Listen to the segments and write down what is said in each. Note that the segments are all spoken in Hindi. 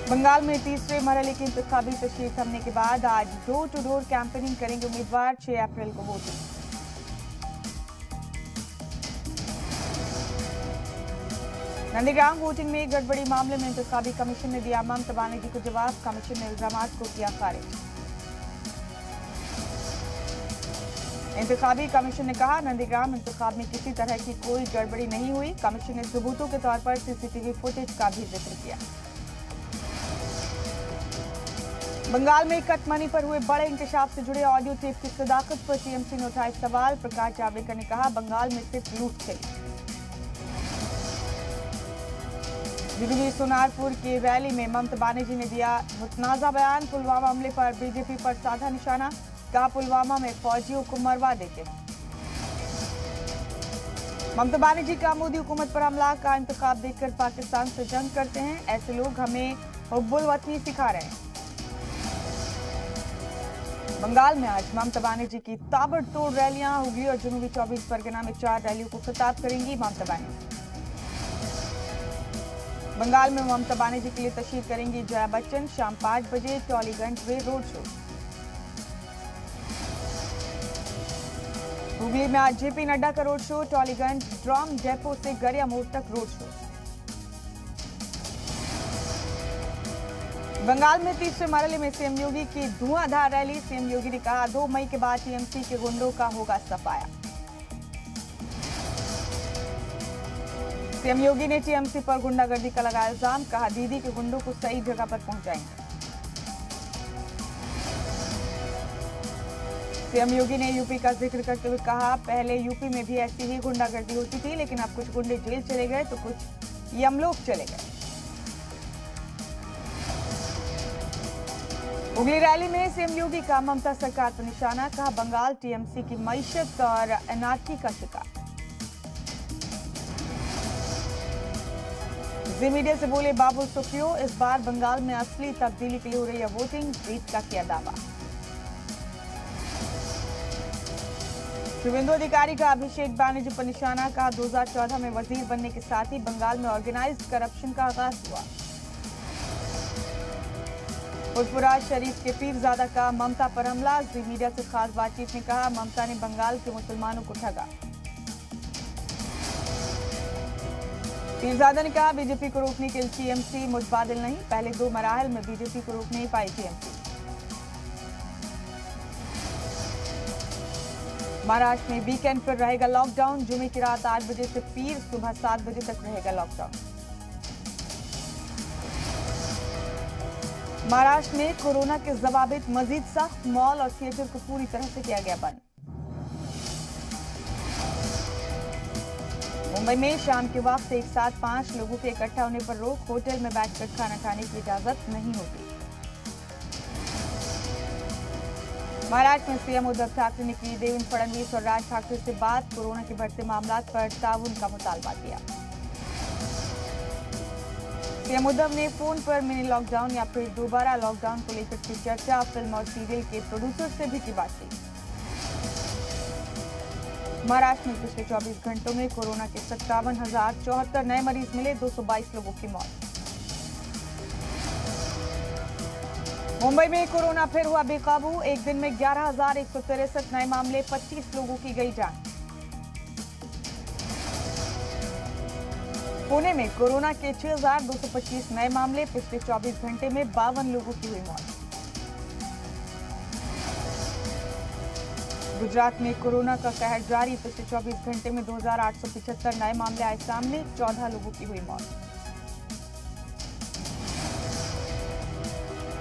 बंगाल में तीसरे मरहले की इंतखाबी तशरीफ थमने के बाद आज डोर टू डोर कैंपेनिंग करेंगे उम्मीदवार। 6 अप्रैल को वोटिंग। नंदीग्राम वोटिंग में गड़बड़ी मामले में इंतखाबी कमीशन ने दिया ममता बनर्जी को जवाब। कमीशन ने इल्जामात को किया खारिज। इंतखाबी कमीशन ने कहा नंदीग्राम इंतखाब में किसी तरह की कोई गड़बड़ी नहीं हुई। कमीशन ने सबूतों के तौर पर सीसीटीवी फुटेज का भी जिक्र किया। बंगाल में कटमनी पर हुए बड़े इंकशाफ से जुड़े ऑडियो टेप की सदाकत पर टीएमसी ने उठाए सवाल। प्रकाश जावड़ेकर ने कहा बंगाल में सिर्फ लूट चली। बीजेपी सोनारपुर की रैली में ममता बनर्जी ने दिया मुतनाजा बयान। पुलवामा हमले पर बीजेपी पर साधा निशाना। कहा पुलवामा में फौजियों को मरवा देते हैं। ममता बनर्जी का मोदी हुकूमत पर हमला। का इंतखाब देखकर पाकिस्तान से जंग करते हैं। ऐसे लोग हमें हुब्बुल वतनी सिखा रहे हैं। बंगाल में आज ममता बनर्जी की ताबड़तोड़ रैलियां होगी और जनूबी 24 परगना में 4 रैलियों को खिताब करेंगी ममता बनर्जी। बंगाल में ममता बनर्जी के लिए तशरीफ करेंगी जया बच्चन। शाम 5 बजे टॉलीगंज में रोड शो। हुगली में आज जेपी नड्डा का road show. Tollygunge drum depot से गरिया मोड़ तक रोड शो। बंगाल में तीसरे मरहले में सीएम योगी की धुआंधार रैली। सीएम योगी ने कहा 2 मई के बाद टीएमसी के गुंडों का होगा सफाया। सीएम योगी ने टीएमसी पर गुंडागर्दी का लगाया इल्जाम। कहा दीदी के गुंडों को सही जगह पर पहुंचाएंगे। सीएम योगी ने यूपी का जिक्र करते हुए कहा पहले यूपी में भी ऐसी ही गुंडागर्दी होती थी, लेकिन अब कुछ गुंडे जेल चले गए तो कुछ यमलोक चले गए। हुगली रैली में सीएम योगी का ममता सरकार पर निशाना। कहा बंगाल टीएमसी की मईशत और एनआरकी का शिकार। जी मीडिया से बोले बाबुल सुप्रियो। इस बार बंगाल में असली तब्दीली के लिए हो रही है वोटिंग। जीत का किया दावा। शुभेंदु अधिकारी का अभिषेक बनर्जी पर निशाना। कहा 2014 में वजीर बनने के साथ ही बंगाल में ऑर्गेनाइज्ड करप्शन का आगाज हुआ। फुलपुरा शरीफ के पीरजादा का ममता पर हमला। जी मीडिया से खास बातचीत में कहा ममता ने बंगाल के मुसलमानों को ठगा। पीरजादा ने कहा बीजेपी को रोकने के लिए टीएमसी मुतबादिल नहीं। पहले 2 मराहल में बीजेपी को रोक नहीं पाई टीएमसी। महाराष्ट्र में वीकेंड पर रहेगा लॉकडाउन। जुमे की रात 8 बजे से पीर सुबह 7 बजे तक रहेगा लॉकडाउन। महाराष्ट्र में कोरोना के जवाबित मजीद सख्त। मॉल और थिएटर को पूरी तरह से किया गया बंद। मुंबई में शाम के वक्त एक साथ 5 लोगों के इकट्ठा होने पर रोक। होटल में बैठकर खाना खाने की इजाजत नहीं होती। महाराष्ट्र में सीएम उद्धव ठाकरे ने की देवेंद्र फडणवीस और राज ठाकरे से बात। कोरोना के बढ़ते मामलात पर ताउन का मुतालबा किया। सीएम उद्धव ने फोन पर मिनी लॉकडाउन या फिर दोबारा लॉकडाउन को लेकर की चर्चा। फिल्म और सीरियल के प्रोड्यूसर से भी की बातचीत। महाराष्ट्र में पिछले 24 घंटों में कोरोना के 57,074 नए मरीज मिले। 222 लोगों की मौत। मुंबई में कोरोना फिर हुआ बेकाबू। एक दिन में 11,163 नए मामले। 25 लोगों की गई जान। पुणे में कोरोना के 6,225 नए मामले। पिछले 24 घंटे में 52 लोगों की हुई मौत। गुजरात में कोरोना का कहर जारी। पिछले 24 घंटे में 2,875 नए मामले आए सामने। 14 लोगों की हुई मौत।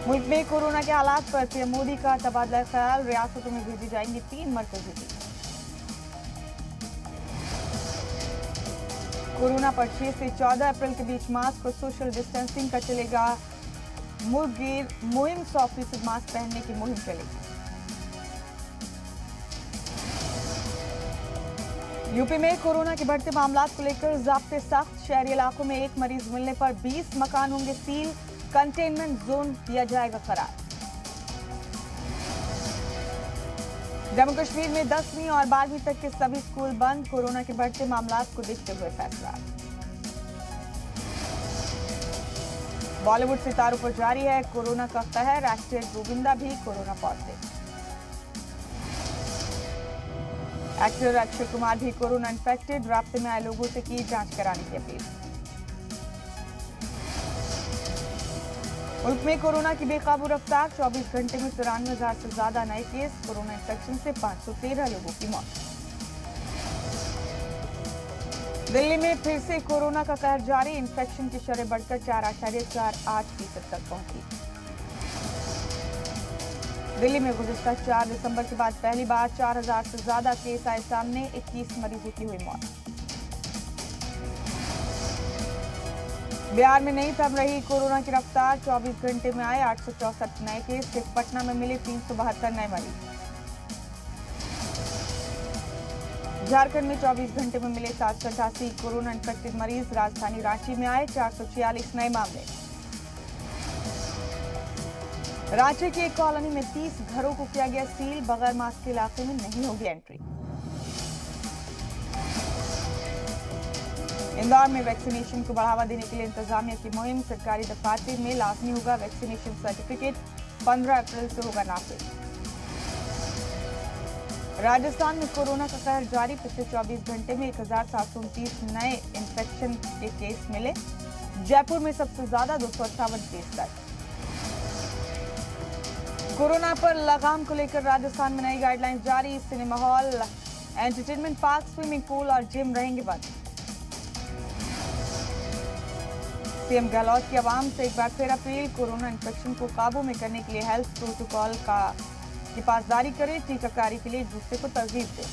मुल्क में कोरोना के हालात पर पीएम मोदी का तबादला ख्याल। रियासतों में भेजी जाएंगी 3 मरकजी टीम। कोरोना पर 6 से 14 अप्रैल के बीच मास्क और सोशल डिस्टेंसिंग का चलेगा मुहिम। 100% मास्क पहनने की मुहिम चलेगी। यूपी में कोरोना के बढ़ते मामलात को लेकर ज़ाब्ते सख्त। शहरी इलाकों में एक मरीज मिलने पर 20 मकान होंगे सील। कंटेनमेंट जोन दिया जाएगा करार। जम्मू कश्मीर में 10वीं और 12वीं तक के सभी स्कूल बंद। कोरोना के बढ़ते मामलात को देखते हुए फैसला। बॉलीवुड सितारों पर जारी है कोरोना का कहर। एक्टर गोविंदा भी corona positive. Actor Akshay Kumar भी कोरोना इन्फेक्टेड। रास्ते में आए लोगों से की जांच कराने की अपील। मुल्क में कोरोना की बेकाबू रफ्तार। 24 घंटे में 93,000 से ज्यादा नए केस। कोरोना इन्फेक्शन से 513 लोगों की मौत। दिल्ली में फिर से कोरोना का कहर जारी। इन्फेक्शन की शरह बढ़कर 4.48% तक पहुंची। दिल्ली में गुज़िश्ता 4 दिसंबर के बाद पहली बार 4,000 से ज्यादा केस आए सामने। 21 मरीजों की हुई मौत। बिहार में नहीं थम रही कोरोना की रफ्तार। 24 घंटे में आए 864 नए केस। सिर्फ पटना में मिले 372 नए मरीज। झारखंड में 24 घंटे में मिले 788 कोरोना इन्फेक्टेड मरीज। राजधानी रांची में आए 446 नए मामले। रांची की एक कॉलोनी में 30 घरों को किया गया सील। बगैर मास्क के इलाके में नहीं होगी एंट्री। इंदौर में वैक्सीनेशन को बढ़ावा देने के लिए इंतजामिया की मुहिम। सरकारी दफ्तर में लाजमी होगा वैक्सीनेशन सर्टिफिकेट। 15 अप्रैल से होगा नाफिज। राजस्थान में कोरोना का कहर जारी। पिछले 24 घंटे में 1,729 नए इन्फेक्शन के केस मिले। जयपुर में सबसे ज्यादा 258 केस दर्ज। कोरोना पर लगाम को लेकर राजस्थान में नई गाइडलाइंस जारी। Cinema hall, entertainment park, swimming pool और जिम रहेंगे बंद। सीएम गहलोत की आवाम से एक बार फिर अपील। कोरोना इन्फेक्शन को काबू में करने के लिए हेल्थ प्रोटोकॉल की पासदारी करें। टीकाकारी के लिए एक दूसरे को तरजीह दें।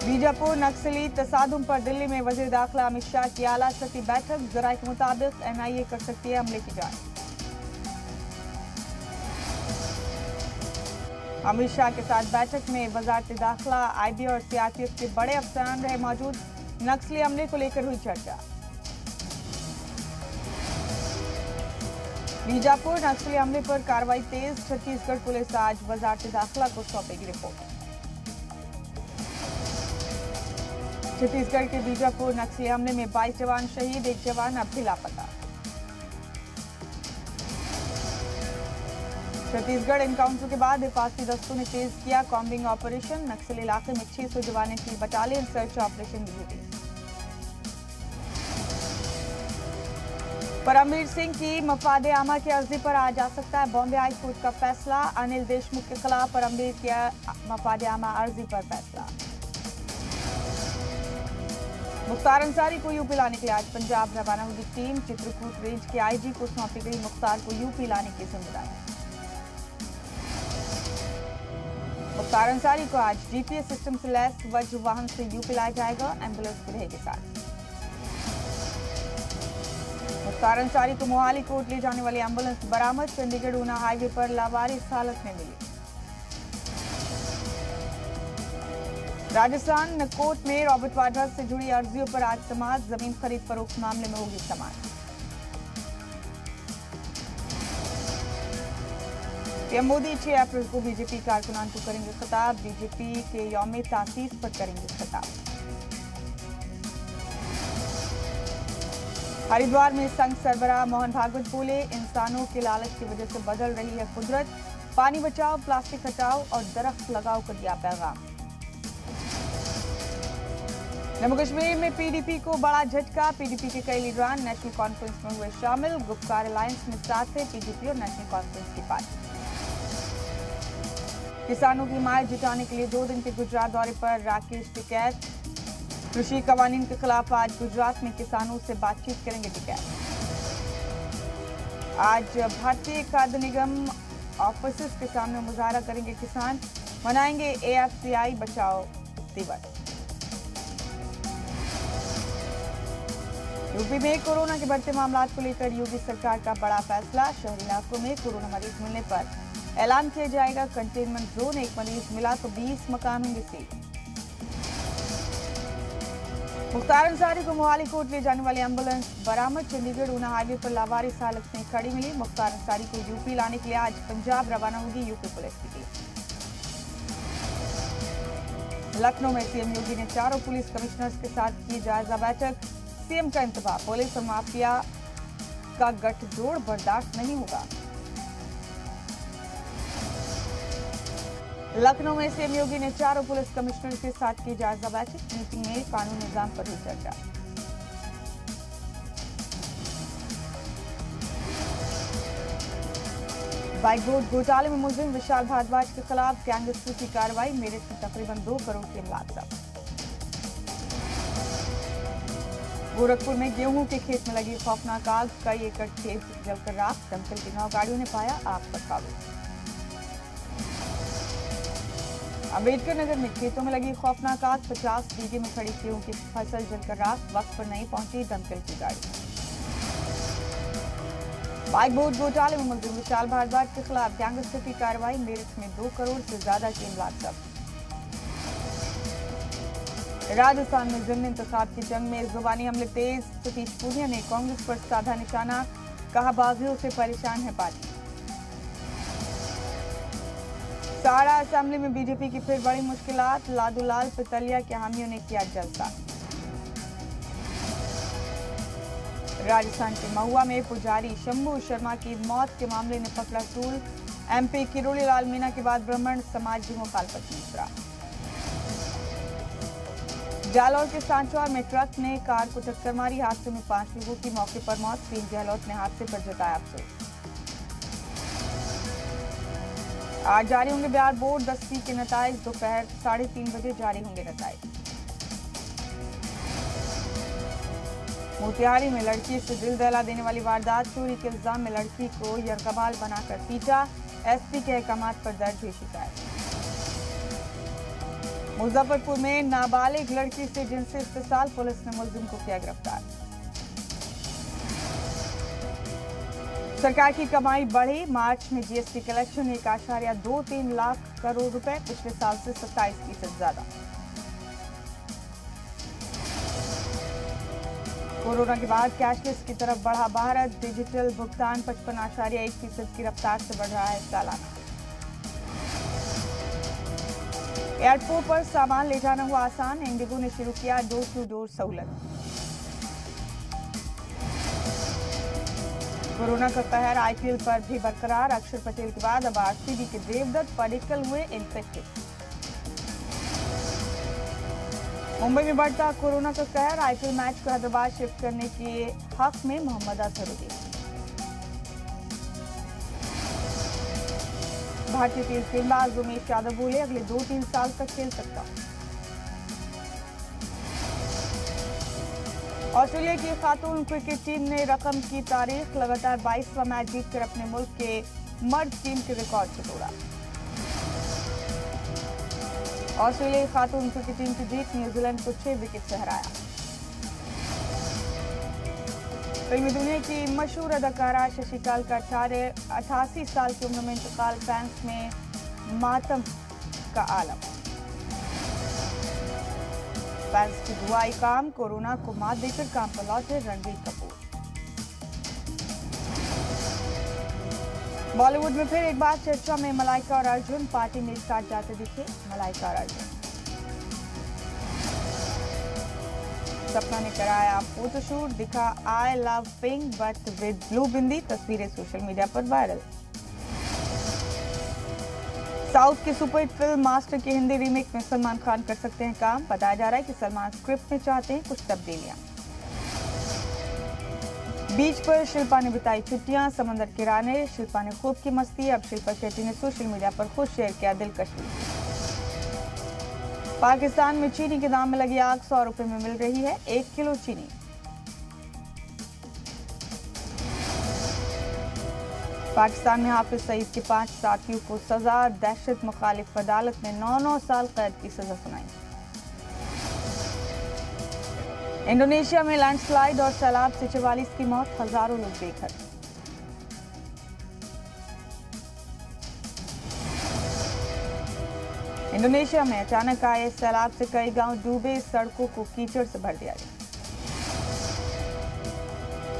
बीजापुर नक्सली तसादुम पर दिल्ली में वजीर दाखिला अमित शाह की आला सतही बैठक। जराये के मुताबिक एनआईए कर सकती है हमले की जांच। अमित शाह के साथ बैठक में वजारत दाखिला, आईबी और सीआरपीएफ के बड़े अफसरान रहे मौजूद। नक्सली हमले को लेकर हुई चर्चा। बीजापुर नक्सली हमले पर कार्रवाई तेज। छत्तीसगढ़ पुलिस आज वजारत दाखिला को सौंपेगी रिपोर्ट। छत्तीसगढ़ के बीजापुर नक्सली हमले में 22 जवान शहीद। एक जवान अब भी लापता। छत्तीसगढ़ एनकाउंटर के बाद हिफाजती दस्तों ने तेज किया कॉम्बिंग ऑपरेशन। नक्सल इलाके में 600 जवानों की battalion search operation duty. Paramvir Singh की मफादे आमा की अर्जी पर आज आ सकता है बॉम्बे हाई कोर्ट का फैसला। अनिल देशमुख के खिलाफ परमवीर की मफादे आमा अर्जी पर फैसला। मुख्तार अंसारी को यूपी लाने के लिए आज पंजाब रवाना होगी टीम। चित्रकूट रेंज के आईजी को सौंपी गई मुख्तार को यूपी लाने की जिम्मेदारी। मुख्तार अंसारी को आज जीपीएस सिस्टम से लैस वज्र वाहन से यूपी लाया जाएगा। एम्बुलेंस भी रहेगी साथ। मुख्तार अंसारी को मोहाली कोर्ट ले जाने वाली एम्बुलेंस बरामद। चंडीगढ़ ऊना हाईवे पर लावारिस हालत में मिली। राजस्थान कोर्ट में रॉबर्ट वाड्रा से जुड़ी अर्जियों पर आज समाअत। जमीन खरीद फरोख्त मामले में होगी समाअत। पीएम मोदी 6 अप्रैल को बीजेपी कारकुनान को करेंगे खिताब। बीजेपी के यौम तासीस पर करेंगे खिताब। हरिद्वार में संघ सरबराह मोहन भागवत बोले, इंसानों के लालच की वजह से बदल रही है कुदरत। पानी बचाओ, प्लास्टिक हटाओ और दरख्त लगाओ का दिया पैगाम। जम्मू कश्मीर में पीडीपी को बड़ा झटका। पीडीपी के कई लीडरान नेशनल कॉन्फ्रेंस में हुए शामिल। गुपकार अलायंस में साथ है पीडीपी और नेशनल कॉन्फ्रेंस की पार्टी। किसानों की मार जुटाने के लिए 2 दिन के गुजरात दौरे पर राकेश टिकैत। कृषि कवानीन के खिलाफ आज गुजरात में किसानों से बातचीत करेंगे टिकैत। आज भारतीय खाद्य निगम ऑफिस के सामने मुजाहरा करेंगे किसान। मनाएंगे एएफसीआई बचाओ दिवस। यूपी में कोरोना के बढ़ते मामलों को लेकर योगी सरकार का बड़ा फैसला। शहरी इलाकों में कोरोना मरीज मिलने पर ऐलान किया जाएगा कंटेनमेंट जोन। एक मरीज मिला तो 20 मकान होंगे सील। मुख्तार अंसारी को मोहाली कोर्ट ले जाने वाली एम्बुलेंस बरामद। चंडीगढ़ ऊना हाईवे पर लावारिस हालत में खड़ी मिली। मुख्तार अंसारी को यूपी लाने के लिए आज पंजाब रवाना होगी यूपी पुलिस की टीम। लखनऊ में सीएम योगी ने चारों पुलिस कमिश्नर्स के साथ की जायजा बैठक। सीएम का इंतबाह, पुलिस और माफिया का गठजोड़ बर्दाश्त नहीं होगा। लखनऊ में सीएम योगी ने चारों पुलिस कमिश्नर के साथ की जायजा बैठक, मीटिंग में कानून निजाम पर हुई चर्चा। बाइक बोर्ड घोटाले में मुलजिम विशाल भारद्वाज के खिलाफ गैंगस्टर की कार्रवाई, मेरठ में तकरीबन 2 करोड़ की इमलाक जब्त। गोरखपुर में गेहूं के खेत में लगी खौफनाक आग, कई एकड़ खेत जलकर राख, दमकल की 9 गाड़ियों ने पाया आग पर काबू। अम्बेडकर नगर में खेतों में लगी खौफनाक आग, 50 बीघे में खड़ी गेहूं की फसल जलकर राख, वक्त पर नहीं पहुंची दमकल की गाड़ी। बाइक बोर्ड घोटाले में मुलजिम विशाल भारद्वाज के खिलाफ गैंगस्टर की कार्रवाई, मेरठ में 2 करोड़ से ज्यादा की इमलाक जब्त। राजस्थान में जिमनी इंतखाब की जंग में जुबानी हमले तेज, सतीश पूनिया ने कांग्रेस पर साधा निशाना, कहा बागियों से परेशान है पार्टी। सारा असेंबली में बीजेपी की फिर बड़ी मुश्किलात, लादूलाल पितलिया के हामियों ने किया जलसा। राजस्थान के महुआ में पुजारी शंभू शर्मा की मौत के मामले ने पकड़ा तूल, एमपी किरोड़ी लाल मीणा के बाद ब्राह्मण समाज भी मुखालफत में उतरा। जालौर के सांचौर में ट्रक ने कार को टक्कर मारी, हादसे में 5 लोगों की मौके पर मौत, सीएम गहलोत ने हादसे पर जताया अफसोस। आज जारी होंगे बिहार बोर्ड 10वीं के नताइज, दोपहर 3:30 बजे जारी होंगे नताइज। मोतिहारी में लड़की से दिल दहला देने वाली वारदात, चोरी के इल्जाम में लड़की को यरगबाल बनाकर पीटा, एसपी के अहकामात पर दर्ज हुई शिकायत। मुजफ्फरपुर में नाबालिग लड़की से जिनसी इस्तेसाल, पुलिस ने मुलजिम को किया गिरफ्तार। सरकार की कमाई बढ़ी, मार्च में जीएसटी कलेक्शन 1.23 लाख करोड़ रुपए, पिछले साल से 27% ज्यादा। कोरोना के बाद कैशलेस की तरफ बढ़ा भारत, डिजिटल भुगतान 55.1% की रफ्तार से बढ़ रहा है सालाना। एयरपोर्ट पर सामान ले जाना हुआ आसान, इंडिगो ने शुरू किया डोर टू डोर सहूलत। कोरोना का कहर आईपीएल पर भी बरकरार, अक्षर पटेल के बाद अब आरसीबी के देवदत्त पडिक्कल हुए इन्फेक्टेड। मुंबई में बढ़ता कोरोना का कहर, आईपीएल मैच को हैदराबाद शिफ्ट करने के हक में मोहम्मद अजहरुद्दीन। भारतीय तेज गेंदबाज उमेश यादव बोले अगले 2-3 साल तक खेल सकता हूं। ऑस्ट्रेलिया की खातून क्रिकेट टीम ने रकम की तारीख, लगातार 22वां मैच जीतकर अपने मुल्क के मर्द टीम के रिकॉर्ड को तोड़ा। ऑस्ट्रेलियाई खातून क्रिकेट टीम की जीत, न्यूजीलैंड को 6 विकेट से हराया। फिल्मी दुनिया की मशहूर अदाकारा शशि कल का 88 साल की उम्र में इंतकाल, फैंस में मातम का आलम। फैंस की दुआई काम, कोरोना को मात देकर काम पर लौटे रणबीर कपूर। बॉलीवुड में फिर एक बार चर्चा में मलाइका और अर्जुन, पार्टी में साथ जाते दिखे मलाइका और अर्जुन। सपना ने कराया फोटोशूट, दिखा I love pink but with blue bindi, तस्वीरें सोशल मीडिया पर वायरल। साउथ की सुपरहिट फिल्म मास्टर की हिंदी रीमेक में सलमान खान कर सकते हैं काम, बताया जा रहा है कि सलमान स्क्रिप्ट में चाहते हैं कुछ तब्दीलियां। बीच पर शिल्पा ने बिताई छुट्टियां, समंदर किनारे शिल्पा ने खूब की मस्ती, अब शिल्पा शेट्टी ने सोशल मीडिया पर खुद शेयर किया दिलकश वीडियो। पाकिस्तान में चीनी के दाम में लगी आग, 100 रुपए में मिल रही है 1 किलो चीनी। पाकिस्तान में हाफिज सईद के 5 साथियों को सजा, दहशत मुखालिफ अदालत ने 9 साल कैद की सजा सुनाई। इंडोनेशिया में लैंडस्लाइड और सैलाब से 44 की मौत, हजारों लोग बेघर। इंडोनेशिया में अचानक आए सैलाब से कई गांव डूबे, सड़कों को कीचड़ से भर दिया गया।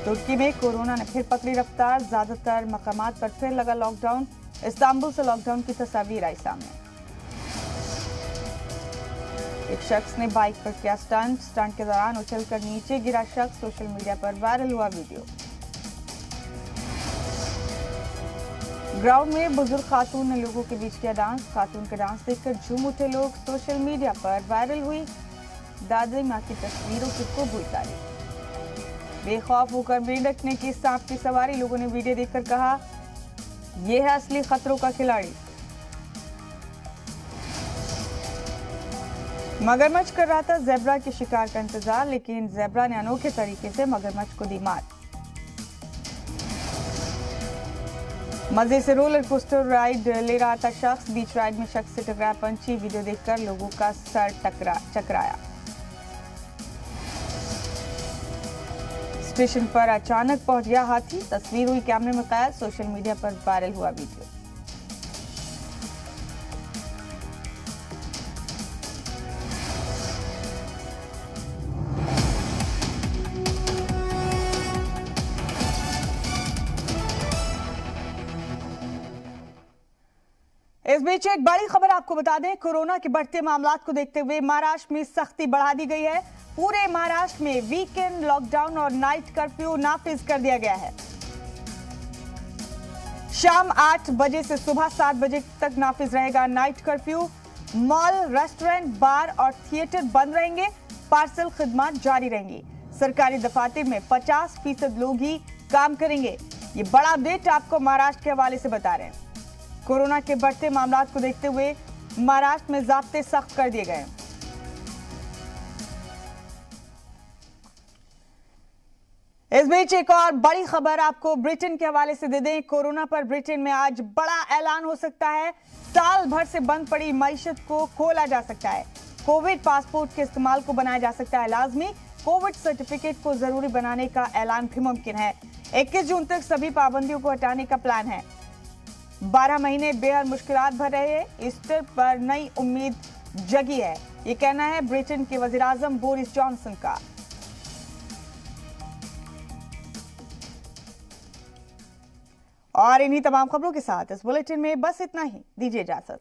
तुर्की में कोरोना ने फिर पकड़ी रफ्तार, ज्यादातर मकामात पर फिर लगा लॉकडाउन, इस्तांबुल से लॉकडाउन की तस्वीर आई सामने। एक शख्स ने बाइक पर किया स्टंट के दौरान उछलकर नीचे गिरा शख्स, सोशल मीडिया पर वायरल हुआ वीडियो। ग्राउंड में बुजुर्ग खातून ने लोगों के बीच किया डांस, खातून का डांस देखकर झूम उठे लोग, सोशल मीडिया पर वायरल हुई दादी माँ की तस्वीरों की खूब हुई तारीफ। बेखौफ होकर मेंढक ने की सांप की सवारी, लोगों ने वीडियो देखकर कहा यह है असली खतरों का खिलाड़ी। मगरमच्छ कर रहा था ज़ेब्रा के शिकार का इंतजार, लेकिन ज़ेब्रा ने अनोखे तरीके से मगरमच्छ को दी मात। मजे से रोलर कोस्टर राइड ले रहा था शख्स, बीच राइड में शख्स से टकराया पंछी, वीडियो देखकर लोगों का सर चकराया। स्टेशन पर अचानक पहुंच गया हाथी, तस्वीर हुई कैमरे में कैद, सोशल मीडिया पर वायरल हुआ वीडियो। इस बीच एक बड़ी खबर आपको बता दें, कोरोना के बढ़ते मामलात को देखते हुए महाराष्ट्र में सख्ती बढ़ा दी गई है। पूरे महाराष्ट्र में वीकेंड लॉकडाउन और नाइट कर्फ्यू नाफिज कर दिया गया है। शाम 8 बजे से सुबह 7 बजे तक नाफिज रहेगा नाइट कर्फ्यू। मॉल, रेस्टोरेंट, बार और थिएटर बंद रहेंगे। पार्सल खिदमत जारी रहेंगी। सरकारी दफातर में 50% लोग ही काम करेंगे। ये बड़ा अपडेट आपको महाराष्ट्र के हवाले से बता रहे हैं। कोरोना के बढ़ते मामलात को देखते हुए महाराष्ट्र में ज़ाब्ते सख्त कर दिए गए। इस बीच एक और बड़ी खबर आपको ब्रिटेन के हवाले से दे दें। कोरोना पर ब्रिटेन में आज बड़ा ऐलान हो सकता है। साल भर से बंद पड़ी मईशत को खोला जा सकता है। कोविड पासपोर्ट के इस्तेमाल को बनाया जा सकता है लाजमी। कोविड सर्टिफिकेट को जरूरी बनाने का ऐलान भी मुमकिन है। 21 जून तक सभी पाबंदियों को हटाने का प्लान है। 12 महीने बेहद मुश्किलात भर रहे हैं। ईस्टर पर नई उम्मीद जगी है, ये कहना है ब्रिटेन के वजीर आजम बोरिस जॉनसन का। और इन्हीं तमाम खबरों के साथ इस बुलेटिन में बस इतना ही। दीजिए इजाजत।